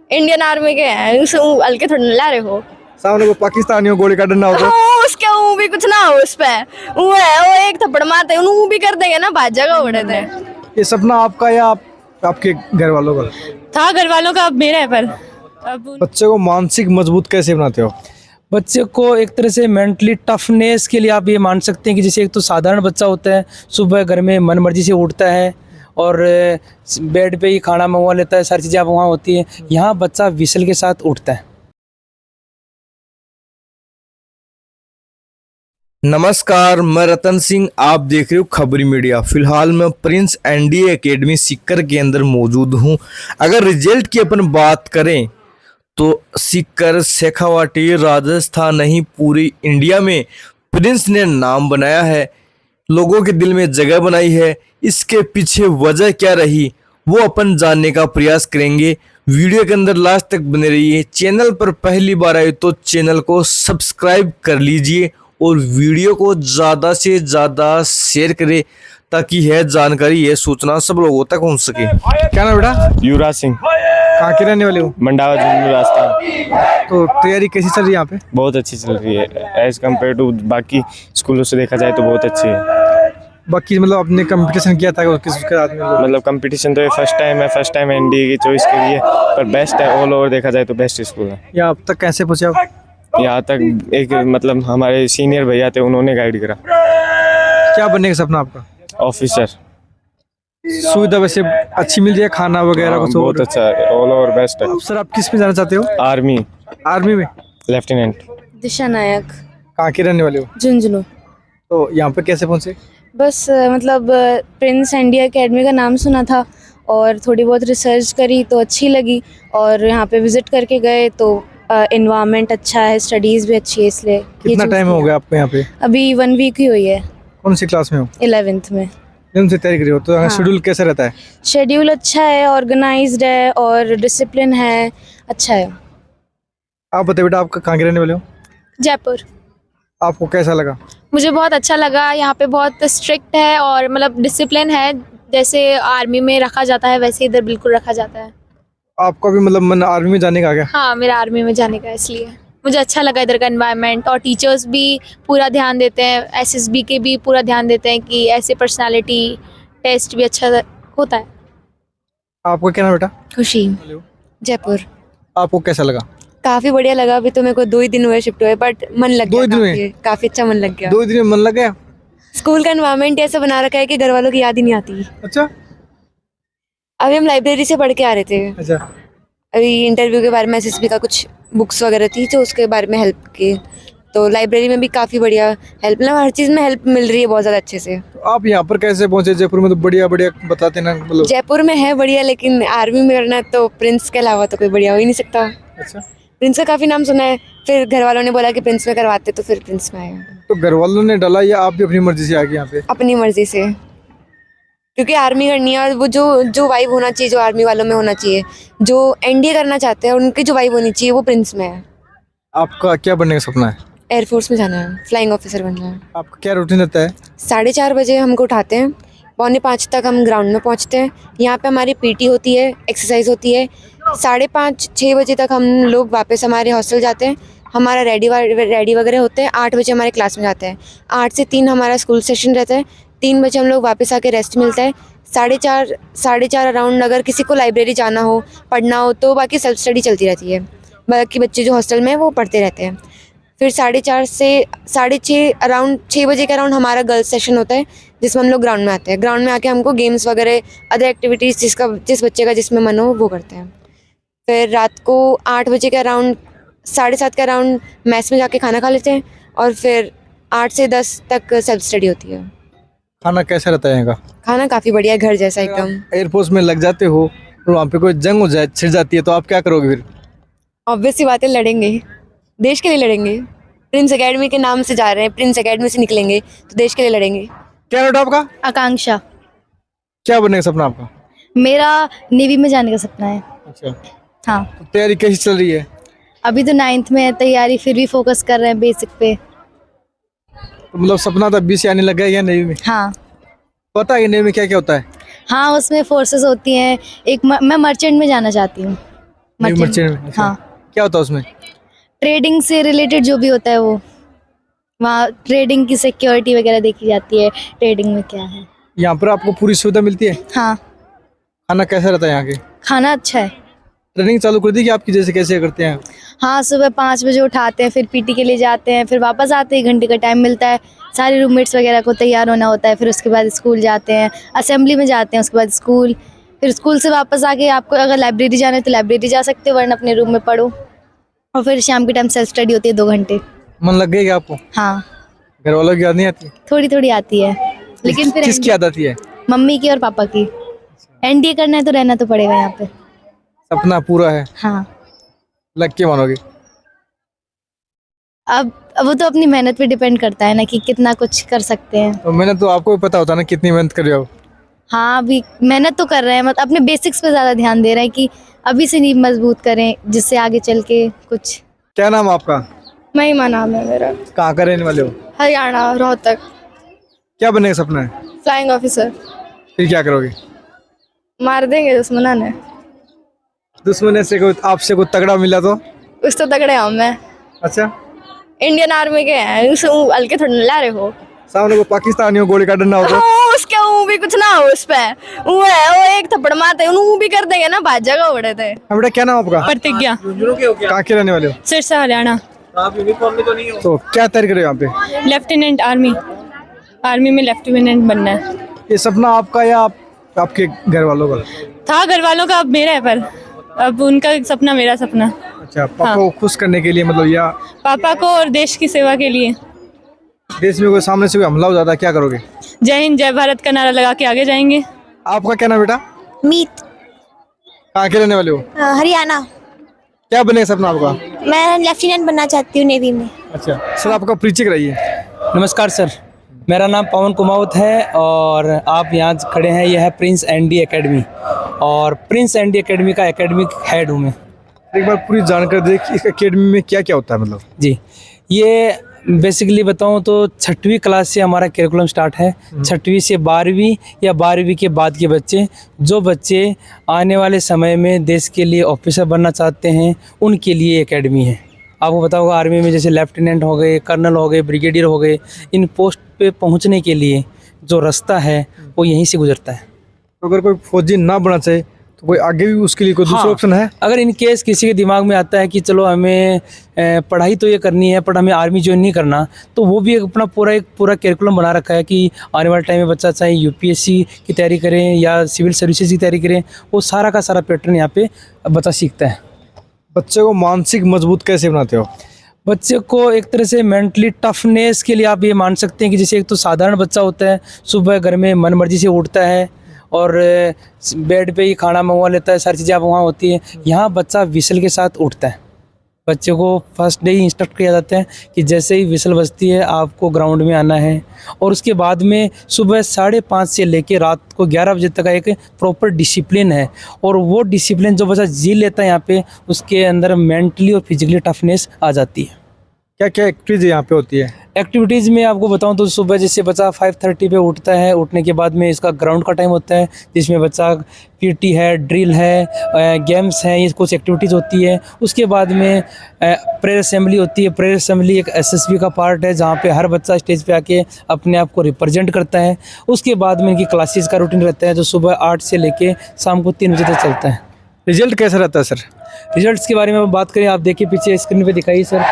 Indian army के हैं, उसे हल्के थोड़ी ना ला रहे हो। सामने को पाकिस्तानियों गोली का डंडा होता है। हाँ, उसके वो भी कुछ ना हो उस पे, वो है वो एक थप्पड़ मारते हैं वो भी कर देंगे ना, भाज जाएगा उड़े थे। ये सपना आपका या आपके घर वालों का था? घर वालों का, अब मेरा है। पर अब बच्चे को मानसिक मजबूत कैसे बनाते हो? बच्चे को एक तरह से मेंटली टफनेस के लिए आप ये मान सकते हैं कि जैसे एक तो साधारण बच्चा होता है, सुबह घर में मन मर्जी से उठता है और बेड पे ही खाना मंगवा लेता है, सारी चीज़ें वहाँ होती है। यहाँ बच्चा विसल के साथ उठता है। नमस्कार, मैं रतन सिंह, आप देख रहे हो खबरी मीडिया। फिलहाल मैं प्रिंस एनडीए एकेडमी सीकर के अंदर मौजूद हूं। अगर रिजल्ट की अपन बात करें तो सीकर, शेखावाटी, राजस्थान नहीं पूरी इंडिया में प्रिंस ने नाम बनाया है, लोगों के दिल में जगह बनाई है। इसके पीछे वजह क्या रही वो अपन जानने का प्रयास करेंगे। वीडियो के अंदर लास्ट तक बने रहिए। चैनल पर पहली बार आए तो चैनल को सब्सक्राइब कर लीजिए और वीडियो को ज़्यादा से ज़्यादा शेयर करें ताकि यह जानकारी, यह सूचना सब लोगों तक पहुंच सके। क्या नाम बेटा? युवराज सिंह, कहाँ के रहने वाले हो? मंडावा झुंझुनू राजस्थान। तो तैयारी कैसी चल रही है यहाँ पे? बहुत अच्छी चल रही है, एज कम्पेयर टू बाकी स्कूलों से देखा जाए तो बहुत अच्छी है। बाकी मतलब आपने कंपटीशन किया था किसके साथ में? मतलब कंपटीशन तो ये फर्स्ट टाइम है, फर्स्ट टाइम एनडीए की चॉइस के लिए, पर बेस्ट है। ऑल ओवर देखा जाए तो बेस्ट स्कूल है। या अब तक कैसे पहुँचे आप? यहाँ तक एक मतलब हमारे सीनियर भैया थे, उन्होंने गाइड करा। क्या बनने का सपना आपका? ऑफिसर। सुविधा वैसे अच्छी मिल जाए, खाना वगैरह कुछ? बहुत अच्छा है, ऑल ओवर बेस्ट है। अब सर आप किस में जाना चाहते हो? आर्मी, आर्मी में? लेफ्टिनेंट। दिशा नायक, कहाँ के रहने वाले हो? झुंझुनू। तो यहाँ पे कैसे पहुँचे? बस मतलब प्रिंस एनडीए एकेडमी का नाम सुना था और थोड़ी बहुत रिसर्च करी तो अच्छी लगी, और यहाँ पे विजिट करके गए तो एनवायरनमेंट अच्छा है, स्टडीज़ भी अच्छी है, इसलिए ये कितना choose टाइम हो किया। गया आपको यहाँ पे? अभी 1 वीक ही हुई है, कौन सी क्लास में हो? 11th में। से तैयारी करी हो तो हाँ। शेड्यूल कैसा रहता है? शेड्यूल अच्छा है, ऑर्गेनाइज्ड है और डिसिप्लिन है, अच्छा है। आप बताइए बेटा, आप कहाँ के रहने वाले हो? जयपुर। आपको कैसा लगा? मुझे बहुत अच्छा लगा। यहाँ पे बहुत स्ट्रिक्ट है और मतलब डिसिप्लिन है, जैसे आर्मी में रखा जाता है वैसे इधर बिल्कुल रखा जाता है। आपका भी मतलब मन आर्मी में जाने का आ गया? हाँ, मेरा आर्मी में जाने का, इसलिए मुझे अच्छा लगा इधर का एनवायरनमेंट, और टीचर्स भी पूरा ध्यान देते हैं, एसएसबी के भी पूरा ध्यान देते हैं कि ऐसे पर्सनालिटी टेस्ट भी अच्छा होता है। आपको क्या नाम बेटा? खुशी, जयपुर। आपको कैसा लगा? काफ़ी बढ़िया लगा। अभी तो मेरे को 2 ही दिन हुए शिफ्ट हुए, बट मन लग 2 गया, ही दिन हुए? काफ़ी अच्छा मन लग गया। 2 दिन में मन लग गया? स्कूल का एनवायरनमेंट ऐसा बना रखा है कि घर वालों की याद ही नहीं आती। अच्छा अभी हम लाइब्रेरी से पढ़ के आ रहे थे, अच्छा। अभी इंटरव्यू के बारे में एसएसबी का कुछ बुक्स वगैरह थी तो उसके बारे में हेल्प की, तो लाइब्रेरी में भी काफ़ी बढ़िया हेल्प, मतलब हर चीज़ में हेल्प मिल रही है बहुत ज़्यादा अच्छे से। तो आप यहाँ पर कैसे पहुँचे? जयपुर में तो बढ़िया बढ़िया बताते ना, मतलब। जयपुर में है बढ़िया, लेकिन आर्मी में करना तो प्रिंस के अलावा तो कोई बढ़िया हो ही नहीं सकता। अच्छा, प्रिंस का काफ़ी नाम सुना है, फिर घर वालों ने बोला कि प्रिंस में करवाते, तो फिर प्रिंस में आए। तो घर वालों ने डाला या आप भी अपनी मर्जी से आ गए यहाँ पे? अपनी मर्जी से, क्योंकि आर्मी करनी है और वो जो वाइब होना चाहिए जो आर्मी वालों में होना चाहिए, जो एनडीए करना चाहते हैं उनकी जो वाइब होनी चाहिए वो प्रिंस में है। आपका क्या बनने का सपना है? एयरफोर्स में जाना है, फ्लाइंग ऑफिसर बनना है। आपका क्या रूटीन रहता है? 4:30 बजे हमको उठाते हैं, 4:45 तक हम ग्राउंड में पहुंचते हैं। यहाँ पे हमारी पीटी होती है, एक्सरसाइज होती है। 5:30-6 बजे तक हम लोग वापस हमारे हॉस्टल जाते हैं, हमारा रेडी वगैरह होते हैं। 8 बजे हमारे क्लास में जाते हैं। 8 से 3 हमारा स्कूल सेशन रहता है। 3 बजे हम लोग वापस आके रेस्ट मिलता है। 4:30 अराउंड अगर किसी को लाइब्रेरी जाना हो, पढ़ना हो, तो बाकी सेल्फ स्टडी चलती रहती है। बाकी बच्चे जो हॉस्टल में हैं वो पढ़ते रहते हैं। फिर 4:30 से 6:30 अराउंड 6 बजे के अराउंड हमारा गर्ल्स सेशन होता है, जिसमें हम लोग ग्राउंड में आते हैं। ग्राउंड में आके हमको गेम्स वगैरह अदर एक्टिविटीज़ जिस बच्चे का जिसमें मन हो वो करते हैं। फिर रात को 8 बजे के अराउंड 7:30 के अराउंड मैस में जाके खाना खा लेते हैं, और फिर 8 से 10 तक सेल्फ स्टडी होती है। खाना कैसा रहता है यहाँ का? खाना काफ़ी बढ़िया है, घर जैसा एकदम। एयरफोर्स में लग जाते हो और वहाँ पे कोई जंग हो जाए, छिड़ जाती है, तो आप क्या करोगे फिर? ऑब्वियस सी बात है, लड़ेंगे, देश के लिए लड़ेंगे। प्रिंस एकेडमी के नाम से जा रहे हैं, प्रिंस एकेडमी से निकलेंगे तो देश के लिए लड़ेंगे। क्या बेटा आपका? आकांक्षा। क्या बनने का सपना आपका? मेरा नेवी में जाने का सपना है। अच्छा, हाँ, तो तैयारी कैसी चल रही है? अभी तो 9th में है तैयारी, फिर भी फोकस कर रहे हैं बेसिक पे। तो मतलब सपना था 20 आने लग गया या नेवी में? हाँ पता है नेवी में क्या क्या होता है? हाँ, उसमें फोर्सेस होती हैं। मैं मर्चेंट में जाना चाहती हूँ। मर्चेंट में? अच्छा। हाँ, क्या होता है उसमें? ट्रेडिंग से रिलेटेड जो भी होता है वो, वहाँ ट्रेडिंग की सिक्योरिटी वगैरह देखी जाती है, ट्रेडिंग में क्या है। यहाँ पर आपको पूरी सुविधा मिलती है? हाँ, खाना कैसा रहता है यहाँ के? खाना अच्छा है। ट्रेनिंग चालू कर दी कि आपकी जैसे कैसे करते हैं? हाँ, सुबह 5 बजे उठाते हैं, फिर पीटी के लिए जाते हैं, फिर वापस आते हैं, 1 घंटे का टाइम मिलता है। सारे रूममेट्स वगैरह को तैयार होना होता है, फिर उसके बाद स्कूल जाते हैं, असेंबली में जाते हैं, उसके बाद स्कूल, फिर स्कूल से वापस आके आपको अगर लाइब्रेरी जाना है तो लाइब्रेरी जा सकते हो, वरना अपने रूम में पढ़ो। और फिर शाम के टाइम सेल्फ स्टडी होती है 2 घंटे। मन लग गई क्या आपको? हाँ, घर वालों की याद नहीं आती? थोड़ी थोड़ी आती है, लेकिन फिर किसकी याद आती है? मम्मी की और पापा की। एनडीए करना है तो रहना तो पड़ेगा यहाँ पे। सपना पूरा है, हाँ, लग के मानोगे? अब वो तो अपनी मेहनत पे डिपेंड करता है ना कि कितना कुछ कर सकते हैं। तो मेहनत तो आपको भी पता होता है ना कितनी मेहनत कर रहे हो? हाँ, अभी मेहनत तो कर रहे हैं, मतलब अपने बेसिक्स पे ज़्यादा ध्यान दे रहे हैं कि अभी से नींव मजबूत करें, जिससे आगे चल के कुछ। क्या नाम आपका? महिमा नाम है मेरा। कहाँ का रहने वाले हो? हरियाणा, रोहतक। क्या बनने का सपना है? Flying officer. फिर क्या करोगे? मार देंगे दुश्मना ने। दुश्मन से कोई आपसे कोई तगड़ा मिला तो? उस तो तगड़े हम मैं अच्छा, इंडियन आर्मी के हैं, उसे हल्के थोड़ी ना ला रहे हो। सामने को पाकिस्तानी हो गोली का डंडा हो तो? उसके ऊ भी कुछ ना हो उस पे। वो है, वो एक थप्पड़ मारते हैं, ऊ भी कर देंगे ना, भाज जाएगा उड़े थे। बेटा क्या नाम आपका? प्रतिज्ञा, कहाँ के रहने वाले हो? सिरसा हरियाणा। तो क्या तैयारी कर रहे हो यहाँ पे? लेफ्टिनेंट आर्मी में लेफ्टिनेंट बनना है। ये सपना आपका या आपके घर वालों का? था घर वालों का, अब मेरा है, पर अब उनका सपना मेरा सपना। अच्छा, पापा को खुश करने के लिए मतलब, या पापा को और देश की सेवा के लिए। देश में कोई सामने से कोई हमला हो जाता है क्या करोगे? जय हिंद जय भारत का नारा लगा के आगे जाएंगे। आपका क्या नाम बेटा? मीत, कहाँ के रहने वाले हो? हरियाणा। क्या बने सपना आपका? मैं लेफ्टिनेंट बनना चाहती हूँ नेवी में। अच्छा सर, आपका परिचय कराइए। नमस्कार सर, मेरा नाम पवन कुमावत है और आप यहाँ खड़े हैं, यह है प्रिंस एनडी एकेडमी और प्रिंस एनडी एकेडमी का एकेडमिक हेड हूँ मैं। एक बार पूरी जानकारी दे कि इस एकेडमी में क्या क्या होता है मतलब? जी, ये बेसिकली बताऊँ तो 6वीं क्लास से हमारा करिकुलम स्टार्ट है। 6वीं से 12वीं या 12वीं के बाद के बच्चे, जो बच्चे आने वाले समय में देश के लिए ऑफिसर बनना चाहते हैं, उनके लिए एकेडमी है। आपको पता होगा आर्मी में जैसे लेफ्टिनेंट हो गए, कर्नल हो गए, ब्रिगेडियर हो गए, इन पोस्ट पे पहुंचने के लिए जो रास्ता है वो यहीं से गुजरता है। तो अगर कोई फौजी ना बनना चाहे तो कोई आगे भी उसके लिए कोई दूसरा ऑप्शन है? अगर इन केस किसी के दिमाग में आता है कि चलो हमें पढ़ाई तो ये करनी है पर हमें आर्मी ज्वाइन नहीं करना, तो वो भी अपना एक पूरा करिकुलम बना रखा है कि आने वाले टाइम में बच्चा चाहे यूपीएससी की तैयारी करें या सिविल सर्विसेज की तैयारी करें, वो सारा का सारा पैटर्न यहाँ पे बच्चा सीखता है। बच्चे को मानसिक मजबूत कैसे बनाते हो? बच्चे को एक तरह से मेंटली टफनेस के लिए आप ये मान सकते हैं कि जैसे एक तो साधारण बच्चा होता है, सुबह घर में मन मर्जी से उठता है और बेड पे ही खाना मंगवा लेता है, सारी चीज़ें आप वहाँ होती है। यहाँ बच्चा विसल के साथ उठता है। बच्चे को फर्स्ट डे ही इंस्ट्रक्ट किया जाता है कि जैसे ही विसल बजती है आपको ग्राउंड में आना है, और उसके बाद में सुबह 5:30 से लेके रात को 11 बजे तक का एक प्रॉपर डिसिप्लिन है, और वो डिसिप्लिन जो बच्चा जी लेता है यहाँ पे, उसके अंदर मेंटली और फिजिकली टफनेस आ जाती है। क्या क्या एक्टिविटीज यहाँ पे होती है? एक्टिविटीज़ में आपको बताऊं तो सुबह जैसे बच्चा 5:30 पे उठता है, उठने के बाद में इसका ग्राउंड का टाइम होता है जिसमें बच्चा पीटी है, ड्रिल है, गेम्स हैं, ये कुछ एक्टिविटीज़ होती है। उसके बाद में प्रेयर असेंबली होती है। प्रेयर असेंबली एक एसएसबी का पार्ट है जहाँ पे हर बच्चा स्टेज पे आके अपने आप को रिप्रेजेंट करता है। उसके बाद में इनकी क्लासेस का रूटीन रहता है जो सुबह 8 से लेके शाम को 3 बजे तक चलता है। रिजल्ट कैसा रहता है सर? रिजल्ट्स के बारे में बात करें, आप देखिए पीछे स्क्रीन पे दिखाइए सर,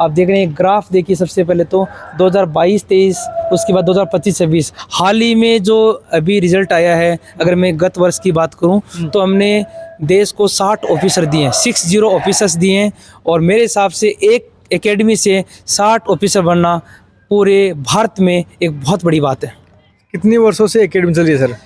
आप देख रहे हैं ग्राफ देखिए। सबसे पहले तो 2022-23, उसके बाद 2025-26, हाल ही में जो अभी रिजल्ट आया है, अगर मैं गत वर्ष की बात करूं तो हमने देश को 60 ऑफिसर दिए हैं, 60 ऑफिसर्स दिए हैं, और मेरे हिसाब से एक एकेडमी से 60 ऑफिसर बनना पूरे भारत में एक बहुत बड़ी बात है। कितनी वर्षों से एकेडमी चल रही है सर?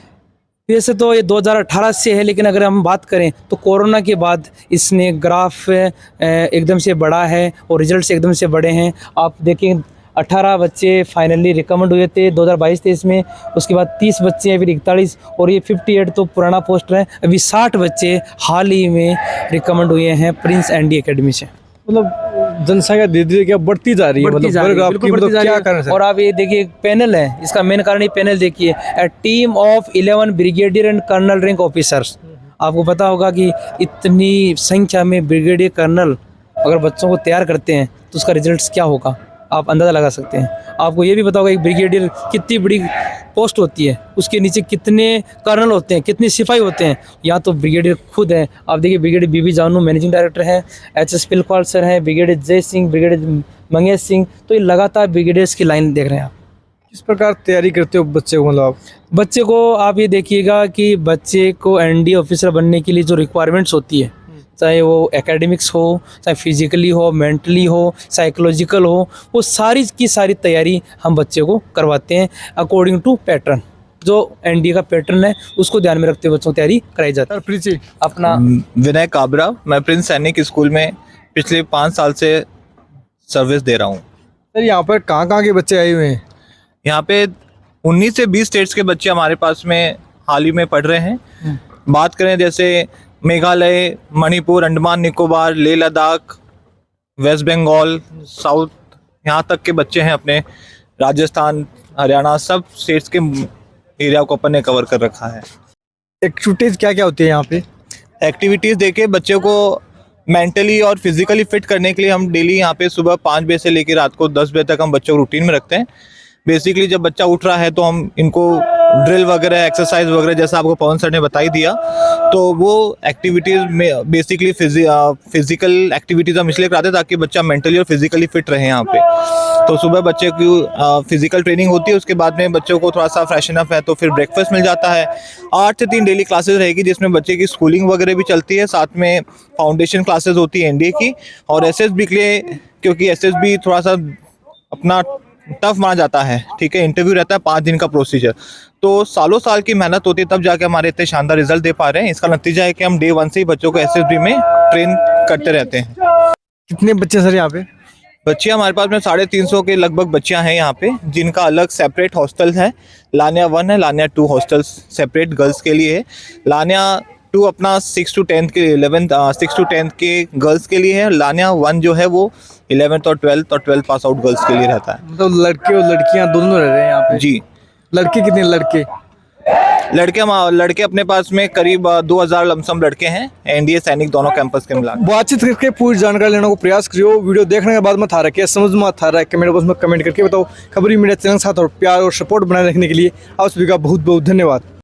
वैसे तो ये 2018 से है, लेकिन अगर हम बात करें तो कोरोना के बाद इसने ग्राफ एकदम से बढ़ा है और रिजल्ट्स एकदम से बढ़े हैं। आप देखें 18 बच्चे फाइनली रिकमेंड हुए थे 2022-23 में, उसके बाद 30 बच्चे हैं, फिर 41, और ये 58 तो पुराना पोस्टर है। अभी 60 बच्चे हाल ही में रिकमेंड हुए हैं प्रिंस एनडी एकेडमी से। मतलब जनसंख्या धीरे धीरे क्या बढ़ती जा रही है, बढ़ती जा रही है, बिल्कुल बढ़ती जा रही है। क्या कारण है? और आप ये देखिए पैनल है, इसका मेन कारण ये पैनल देखिए, a team of 11 brigadier and colonel rank officers आपको पता होगा कि इतनी संख्या में ब्रिगेडियर कर्नल अगर बच्चों को तैयार करते हैं तो उसका रिजल्ट क्या होगा, आप अंदाज़ा लगा सकते हैं। आपको ये भी पता होगा कि ब्रिगेडियर कितनी बड़ी पोस्ट होती है, उसके नीचे कितने कर्नल होते हैं, कितने सिपाही होते हैं। यहाँ तो ब्रिगेडियर खुद हैं। आप देखिए ब्रिगेडियर बीबी जानू मैनेजिंग डायरेक्टर हैं, एचएस पिलपाल सर हैं, ब्रिगेडियर जय सिंह, ब्रिगेडियर मंगेश सिंह, तो ये लगातार ब्रिगेडियर्स की लाइन देख रहे हैं आप। किस प्रकार तैयारी करते हो बच्चे को, मतलब बच्चे को आप ये देखिएगा कि बच्चे को एनडी ऑफिसर बनने के लिए जो रिक्वायरमेंट्स होती है, चाहे वो एकेडमिक्स हो, चाहे फिजिकली हो, मेंटली हो, साइकोलॉजिकल हो, वो सारी की सारी तैयारी हम बच्चे को करवाते हैं अकॉर्डिंग टू पैटर्न। जो एनडी का पैटर्न है उसको ध्यान में रखते हुए बच्चों को तैयारी कराई जाती है। परिचय अपना विनय काबरा, मैं प्रिंस सैनिक स्कूल में पिछले 5 साल से सर्विस दे रहा हूँ। सर यहाँ पर कहाँ के बच्चे आए हुए हैं? यहाँ पे 19 से 20 स्टेट्स के बच्चे हमारे पास में हाल ही में पढ़ रहे हैं। बात करें जैसे मेघालय, मणिपुर, अंडमान निकोबार, लेह लद्दाख, वेस्ट बंगाल, साउथ, यहाँ तक के बच्चे हैं। अपने राजस्थान, हरियाणा, सब स्टेट्स के एरिया को अपन ने कवर कर रखा है। एक्टिविटीज़ क्या क्या होती है यहाँ पे? एक्टिविटीज़ देखिए, बच्चों को मेंटली और फिजिकली फिट करने के लिए हम डेली यहाँ पे सुबह 5 बजे से लेकर रात को 10 बजे तक हम बच्चों को रूटीन में रखते हैं। बेसिकली जब बच्चा उठ रहा है तो हम इनको ड्रिल वगैरह, एक्सरसाइज वगैरह, जैसा आपको पवन सर ने बताई दिया, तो वो एक्टिविटीज़ में बेसिकली फिजिकल एक्टिविटीज़ हम इसलिए कराते हैं ताकि बच्चा मेंटली और फिजिकली फिट रहे यहाँ पे। तो सुबह बच्चे की फिजिकल ट्रेनिंग होती है, उसके बाद में बच्चों को थोड़ा सा फ्रेशन अप है तो फिर ब्रेकफास्ट मिल जाता है। 8 से 3 डेली क्लासेस रहेगी जिसमें बच्चे की स्कूलिंग वगैरह भी चलती है, साथ में फाउंडेशन क्लासेस होती है एनडीए की, और एसएसबी के लिए, क्योंकि एसएसबी थोड़ा सा अपना टफ माना जाता है, ठीक है। इंटरव्यू रहता है 5 दिन का प्रोसीजर, तो सालों साल की मेहनत होती है तब जाके हमारे इतने शानदार रिजल्ट दे पा रहे हैं। इसका नतीजा है कि हम डे 1 से ही बच्चों को एसएसबी में ट्रेन करते रहते हैं। कितने बच्चे सर यहाँ पे? बच्चियाँ हमारे पास में 350 के लगभग बच्चियाँ हैं यहाँ पे, जिनका अलग सेपरेट हॉस्टल है। लानिया 1 है, लानिया 2 हॉस्टल सेपरेट गर्ल्स के लिए है। लानिया 2 अपना 6 to 10 के गर्ल्स के लिए है। लानिया 1 जो है वो 11th और 12th पास आउट गर्ल्स के लिए रहता है। मतलब लड़के और लड़कियाँ दोनों रह रहे हैं यहाँ पे? जी। लड़के कितने? लड़के अपने पास में करीब 2000 लमसम लड़के हैं, एनडीए सैनिक दोनों कैंपस के मिला। बातचीत करके पूरी जानकारी लेने को प्रयास करियो। वीडियो देखने के बाद में था रखे समझ में आता रहा है कमेंट बॉक्स में कमेंट करके बताओ। खबरी मीडिया चैनल के साथ और प्यार और सपोर्ट बनाए रखने के लिए आप सभी का बहुत बहुत धन्यवाद।